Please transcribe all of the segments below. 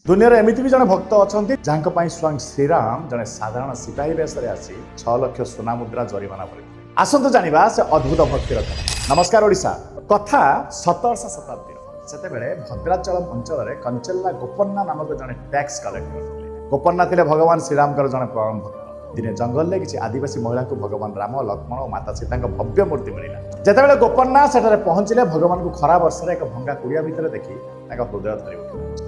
दुनिया एमती भी जन भक्त अच्छा जहाँ स्वयं श्रीराम जड़े साधारण सिपाही बेस आसी 6 लाख सुना मुद्रा जरिमाना पर आसतु जाना से अद्भुत भक्तिर कथा। नमस्कार ओडिशा कथा 17श शताब्दी से भद्राचलम अंचल कंचल्ला गोपन्ना नामक जड़े टैक्स कलेक्टर थे। गोपन्ना थे भगवान श्रीराम जड़े परम भक्त। दिने जंगल में किसी आदिवासी महिला को भगवान राम लक्ष्मण और माता सीता भव्य मूर्ति मिला। जितेबाला गोपन्ना सेठारे पहुंचले भगवान को खरा वर्षा एक भंगा कुड़िया भितर देखी हृदय धरी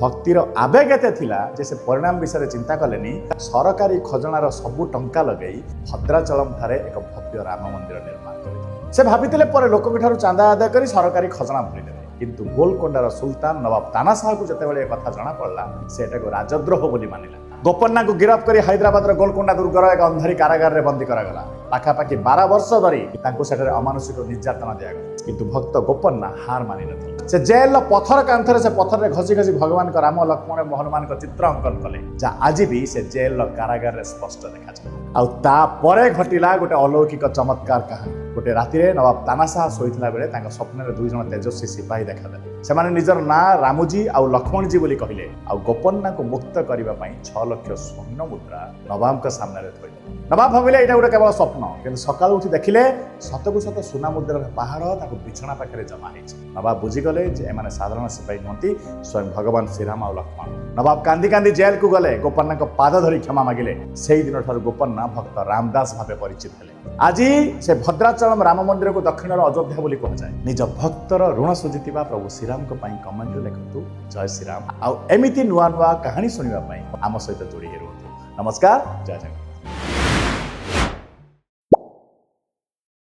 भक्तिर आवेग एते थिला जे से परिणाम विषय चिंता कलेनी सरकारी खजनार सबु टंका लगे भद्राचलम ठारे एक भव्य राम मंदिर निर्माण कले। से भाबितिले पर लोकक ठारू चांदा आदाय करी सरकारी खजना भरिदेबे, किंतु गोलकोंडार सुल्तान नवाब तानाशाह को जेतेबेले कथा जଣା पड़ला से एटाको राजद्रोह बोली मानिला। गोपन्ना को गिरफ्त कर हैदराबाद गोलकोंडा दुर्गर एक अंधारी कारागार में बंदी करागला। पाखापाखि 12 वर्ष धरी सेठारे अमानुषिक निर्यातना दिगला, किंतु भक्त गोपन्ना हार मानि नथिले। से जेल पथर कांथरे से पथर घसी घसी भगवान का राम लक्ष्मण हनुमान का चित्र अंकन कले, जहाँ आज भी से जेल कारागार में स्पष्ट देखा जाए। घटिला गोटे अलौकिक चमत्कार कहानी। गोटे राति नवाब तानाशाह शोइथिला बेले तांका स्वप्न 2 जण तेजस्वी सिपाही देखादेले। सेमाने निजर ना रामुजी आ लक्ष्मणजी बोली कहले आ गोपन्ना को मुक्त करबा पई 6 लाख स्वर्ण मुद्रा नवाब का सामने थोइले। नवाब भाविले एटा गोटे केवल स्वप्न, किंतु सकाळ उठी देखिले सतकु सत सुना मुद्रार पहाड़ ताको बिछଣା पाखरे जमा हेछि। नवाब बुझीगले जे एमाने साधारण सिपाही नहंती स्वयं भगवान श्रीराम आ लक्ष्मण। नवाब कांदी कांदी जेल को गले, गोपन्ना को पाद धरी क्षमा मागिले। सेही दिन ठार गोपन्ना भक्त रामदास भावे परिचित हेले। आज से भद्राचलम राम मंदिर को दक्षिण अयोध्या बोली कह जाए। निज भक्तर ऋण सुझिथिबा प्रभु श्रीराम को पई कमेंट लिखतु जय श्रीराम। आ एमिति नुआ नुआ कहानी सुनिबा पई आम सहित जोड़ी रुहतु। नमस्कार, जय जगन्नाथ।